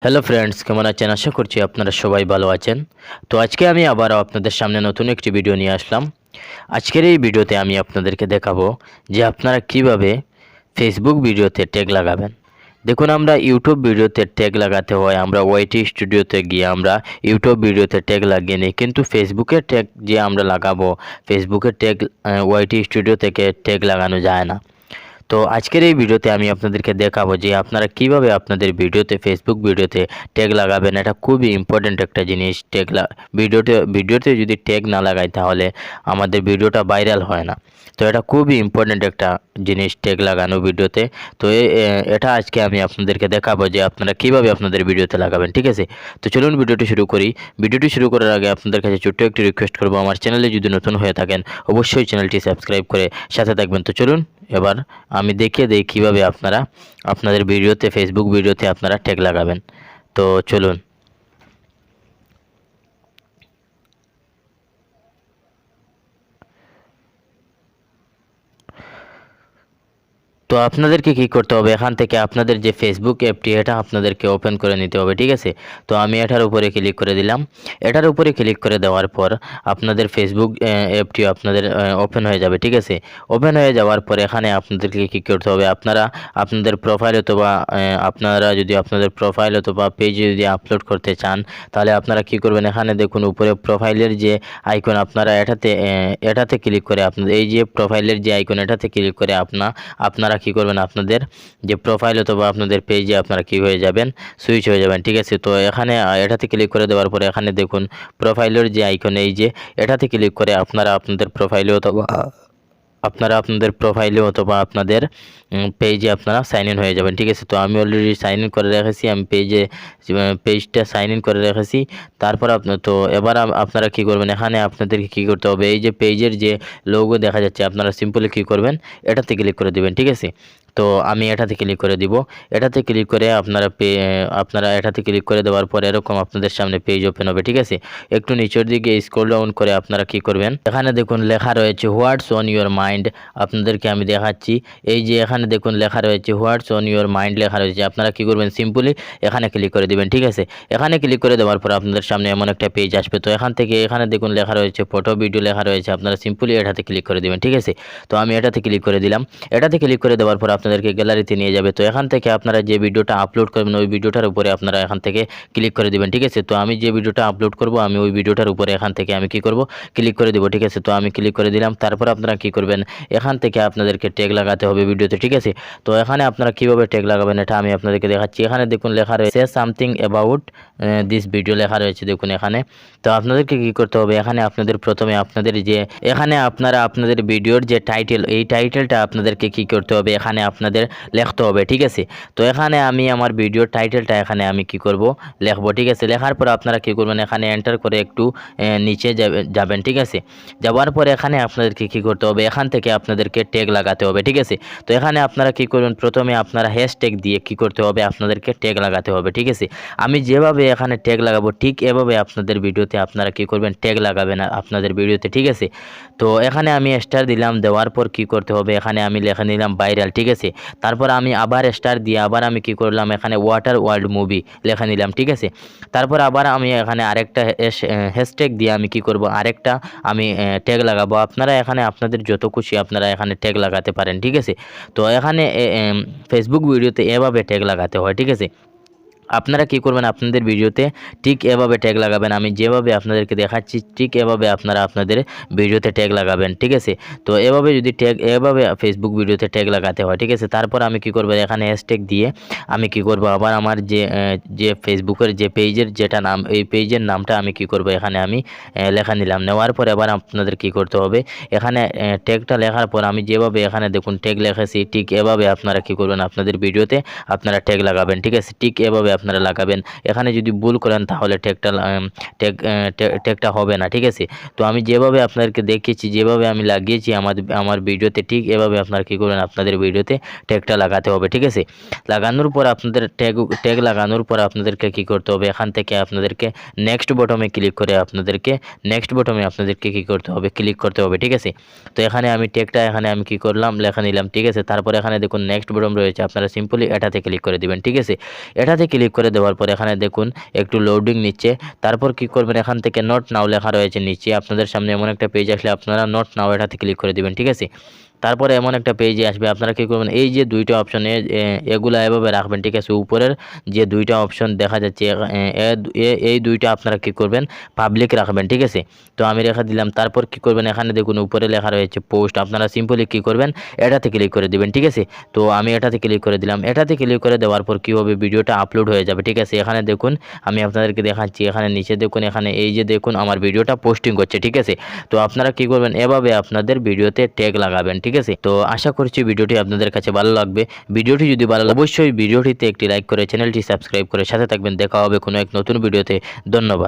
Hello friends, কেমন আছেন? আশা করছি আপনারা সবাই ভালো আছেন। তো আজকে আমি আবারও আপনাদের সামনে নতুন একটি ভিডিও নিয়ে আসলাম। আজকের এই ভিডিওতে আমি আপনাদেরকে দেখাবো যে আপনারা কিভাবে ফেসবুক ভিডিওতে ট্যাগ লাগাবেন। দেখুন, আমরা ইউটিউব ভিডিওতে ট্যাগ লাগাতে হয়, আমরা ওয়াইটি স্টুডিওতে গিয়ে আমরা ইউটিউব ভিডিওতে ট্যাগ লাগিয়ে নিই, কিন্তু ফেসবুকের ট্যাগ যে আমরা লাগাবো, ফেসবুকের ট্যাগ ওয়াইটি স্টুডিও থেকে ট্যাগ লাগানো যায় না। তো আজকের এই ভিডিওতে আমি আপনাদেরকে দেখাবো যে আপনারা কিভাবে আপনাদের ভিডিওতে ফেসবুক ভিডিওতে ট্যাগ লাগাবেন। এটা খুবই ইম্পর্ট্যান্ট একটা জিনিস। ভিডিওতে যদি ট্যাগ না লাগাই তাহলে আমাদের ভিডিওটা ভাইরাল হয় না। তো এটা খুবই ইম্পর্ট্যান্ট একটা জিনিস, ট্যাগ লাগানো ভিডিওতে। তো এটা আজকে আমি আপনাদেরকে দেখাবো যে আপনারা কিভাবে আপনাদের ভিডিওতে লাগাবেন, ঠিক আছে? তো চলুন ভিডিওটি শুরু করি। ভিডিওটি শুরু করার আগে আপনাদের কাছে ছোট্ট একটি রিকোয়েস্ট করবো, আমার চ্যানেলে যদি নতুন হয়ে থাকেন অবশ্যই চ্যানেলটি সাবস্ক্রাইব করে সাথে থাকবেন। তো চলুন এবার আমি দেখিয়ে দেই কীভাবে আপনারা আপনাদের ভিডিওতে ফেসবুক ভিডিওতে আপনারা ট্যাগ লাগাবেন। তো চলুন। তো আপনাদেরকে কি করতে হবে, এখান থেকে আপনাদের যে ফেসবুক অ্যাপটি এটা আপনাদেরকে ওপেন করে নিতে হবে, ঠিক আছে? তো আমি এটার উপরে ক্লিক করে দিলাম। এটার উপরে ক্লিক করে দেওয়ার পর আপনাদের ফেসবুক অ্যাপটি আপনাদের ওপেন হয়ে যাবে, ঠিক আছে? ওপেন হয়ে যাওয়ার পর এখানে আপনাদেরকে কী করতে হবে, আপনারা আপনাদের প্রোফাইল অথবা আপনারা যদি আপনাদের প্রোফাইল অথবা পেজে যদি আপলোড করতে চান তাহলে আপনারা কি করবেন, এখানে দেখুন উপরে প্রোফাইলের যে আইকন, আপনারা এটাতে ক্লিক করে আপনাদের এই যে প্রোফাইলের যে আইকন এটাতে ক্লিক করে আপনারা কি করবেন, আপনাদের যে প্রোফাইল অথবা আপনাদের পেজে আপনারা কি হয়ে যাবেন, সুইচ হয়ে যাবেন, ঠিক আছে? তো এখানে এটাতে ক্লিক করে দেওয়ার পরে এখানে দেখুন প্রোফাইলের যে আইকন, এই যে এটাতে ক্লিক করে আপনারা আপনাদের প্রোফাইলে অথবা আপনাদের পেজে আপনারা সাইন ইন হয়ে যাবেন, ঠিক আছে? তো আমি অলরেডি সাইন ইন করে রেখেছি, আমি পেজটা সাইন ইন করে রেখেছি। তারপর তো এবার আপনারা কি করবেন, এখানে আপনাদেরকে কি করতে হবে, এই যে পেজের যে লোগো দেখা যাচ্ছে আপনারা সিম্পলি কি করবেন, এটাতে ক্লিক করে দিবেন, ঠিক আছে? তো আমি এটাতে ক্লিক করে দিব। এটাতে ক্লিক করে আপনারা এটাতে ক্লিক করে দেওয়ার পর এরকম আপনাদের সামনে পেজ ওপেন হবে, ঠিক আছে? একটু নিচের দিকে স্ক্রল ডাউন করে আপনারা কি করবেন, এখানে দেখুন লেখা রয়েছে হোয়াটস অন ইউর মাইন্ড। আপনাদেরকে আমি দেখাচ্ছি, এই যে এখানে দেখুন লেখা রয়েছে হোয়াটস অন ইউর মাইন্ড লেখা রয়েছে। আপনারা কি করবেন, সিম্পলি এখানে ক্লিক করে দিবেন, ঠিক আছে? এখানে ক্লিক করে দেওয়ার পর আপনাদের সামনে এমন একটা পেজ আসবে। তো এখানে দেখুন লেখা রয়েছে ফটো ভিডিও লেখা রয়েছে, আপনারা সিম্পলি এটাতে ক্লিক করে দিবেন, ঠিক আছে? তো আমি এটাতে ক্লিক করে দিলাম। এটাতে ক্লিক করে দেওয়ার পর আপনাদেরকে গ্যালারিতে নিয়ে যাবে। তো এখান থেকে আপনারা যে ভিডিওটা আপলোড করবেন ওই ভিডিওটার উপরে আপনারা এখান থেকে ক্লিক করে দিবেন, ঠিক আছে? তো আমি যে ভিডিওটা আপলোড করব আমি ওই ভিডিওটার উপরে এখান থেকে আমি কি করব, ক্লিক করে দিব, ঠিক আছে? তো আমি ক্লিক করে দিলাম। তারপর আপনারা কি করবেন, এখান থেকে আপনাদেরকে ট্যাগ লাগাতে হবে ভিডিওতে, ঠিক আছে? তো এখানে আপনারা কিভাবে ট্যাগ লাগাবেন এটা আমি আপনাদেরকে দেখাচ্ছি। এখানে দেখুন লেখা রয়েছে সামথিং অ্যাবাউট দিস ভিডিও লেখা রয়েছে, দেখুন এখানে। তো আপনাদেরকে কি করতে হবে, এখানে প্রথমে এখানে আপনারা আপনাদের ভিডিওর যে টাইটেল, এই টাইটেলটা আপনাদেরকে কি করতে হবে, এখানে আপনাদের লিখতে হবে, ঠিক আছে? তো এখানে আমি আমার ভিডিওর টাইটেলটা এখানে আমি কি করব, লিখবো, ঠিক আছে? লেখার পর আপনারা কি করবেন, এখানে এন্টার করে একটু নিচে যাবেন, ঠিক আছে? যাওয়ার পর এখানে আপনাদেরকে কি করতে হবে, এখান থেকে আপনাদেরকে ট্যাগ লাগাতে হবে, ঠিক আছে? তো এখানে আপনারা কি করবেন, প্রথমে আপনারা হ্যাশট্যাগ দিয়ে কি করতে হবে, আপনাদেরকে ট্যাগ লাগাতে হবে, ঠিক আছে? আমি যেভাবে এখানে ট্যাগ লাগাবো ঠিক এভাবে আপনাদের ভিডিওতে আপনারা কি করবেন, ট্যাগ লাগাবেন আপনাদের ভিডিওতে, ঠিক আছে? তো এখানে আমি স্টার দিলাম, দেওয়ার পর কি করতে হবে, এখানে আমি লিখে নিলাম ভাইরাল, ঠিক আছে? তারপর আমি আবার স্টার দিয়ে আবার আমি কি করলাম, এখানে ওয়াটার ওয়ার্ল্ড মুভি লিখে নিলাম, ঠিক আছে? তারপর আবার আমি এখানে আরেকটা হ্যাশট্যাগ দিয়ে আমি কি করব, আরেকটা আমি ট্যাগ লাগাবো। আপনারা এখানে আপনাদের যত খুশি আপনারা এখানে ট্যাগ লাগাতে পারেন, ঠিক আছে? তো এখানে ফেসবুক ভিডিওতে এভাবে ট্যাগ লাগাতে হয়, ঠিক আছে? আপনারা কি করবেন, আপনাদের ভিডিওতে ঠিক এভাবে ট্যাগ লাগাবেন, আমি যেভাবে আপনাদেরকে দেখাচ্ছি ঠিক এভাবে আপনারা আপনাদের ভিডিওতে ট্যাগ লাগাবেন, ঠিক আছে? তো এভাবে যদি এভাবে ফেসবুক ভিডিওতে ট্যাগ লাগাতে হয়, ঠিক আছে? তারপর আমি কি করব, এখানে হ্যাশট্যাগ দিয়ে আমি কি করব, আবার আমার যে ফেসবুকের যে পেজের যেটা নাম, এই পেজের নামটা আমি কি করব, এখানে আমি লেখা নিলাম। নেওয়ার পর এবার আপনাদের কি করতে হবে, এখানে ট্যাগটা লেখার পর আমি যেভাবে এখানে দেখুন ট্যাগ লিখেছি ঠিক এভাবে আপনারা কি করবেন, আপনাদের ভিডিওতে আপনারা ট্যাগ লাগাবেন, ঠিক আছে? ঠিক এভাবে আপনারা লাগাবেন। এখানে যদি ভুল করেন তাহলে ট্যাগটা হবে না, ঠিক আছে? তো আমি যেভাবে আপনাদেরকে দেখিয়েছি, যেভাবে আমি লাগিয়েছি আমার ভিডিওতে ঠিক এভাবে আপনারা কী করবেন, আপনাদের ভিডিওতে ট্যাগটা লাগাতে হবে, ঠিক আছে? লাগানোর পর আপনাদের ট্যাগ লাগানোর পর আপনাদেরকে কী করতে হবে, এখান থেকে আপনাদেরকে নেক্সট বটনে ক্লিক করে আপনাদেরকে কী করতে হবে, ক্লিক করতে হবে, ঠিক আছে? তো এখানে আমি ট্যাগটা এখানে আমি কী করলাম, লেখা নিলাম, ঠিক আছে? তারপর এখানে দেখুন নেক্সট বটন রয়েছে, আপনারা সিম্পলি এটাতে ক্লিক করে দিবেন, ঠিক আছে? এটাতে ক্লিক ক্লিক করে দেওয়ার পর এখানে দেখুন একটু লোডিং নিচ্ছে। তারপর কি করবেন, এখান থেকে নট নাও লেখা রয়েছে নিচে, আপনাদের সামনে এমন একটা পেজ আসলে আপনারা নট নাও এটাতে ক্লিক করে দিবেন, ঠিক আছে। তারপরে এমন একটা পেজে আসবে, আপনারা কী করবেন, এই যে দুইটা অপশনে এগুলা এভাবে রাখবেন, ঠিক আছে। উপরের যে দুইটা অপশন দেখা যাচ্ছে এই দুইটা আপনারা কী করবেন, পাবলিক রাখবেন, ঠিক আছে। তো আমি রেখে দিলাম। তারপর কী করবেন, এখানে দেখুন উপরে লেখা রয়েছে পোস্ট, আপনারা সিম্পলি কী করবেন, এটাতে ক্লিক করে দিবেন, ঠিক আছে। তো আমি এটাতে ক্লিক করে দিলাম। এটাতে ক্লিক করে দেওয়ার পর কী হবে, ভিডিওটা আপলোড হয়ে যাবে, ঠিক আছে। এখানে দেখুন আমি আপনাদেরকে দেখাচ্ছি, এখানে নিচে দেখুন, এখানে এই যে দেখুন আমার ভিডিওটা পোস্টিং করছে, ঠিক আছে। তো আপনারা কী করবেন, এভাবে আপনাদের ভিডিওতে ট্যাগ লাগাবেন, ঠিক আছে। তো আশা করছি ভিডিওটি আপনাদের কাছে ভালো লাগবে। ভিডিওটি যদি ভালো লাগে অবশ্যই ভিডিওটিতে একটি লাইক করে চ্যানেলটি সাবস্ক্রাইব করে সাথে থাকবেন। দেখা হবে কোনো এক নতুন ভিডিওতে। ধন্যবাদ।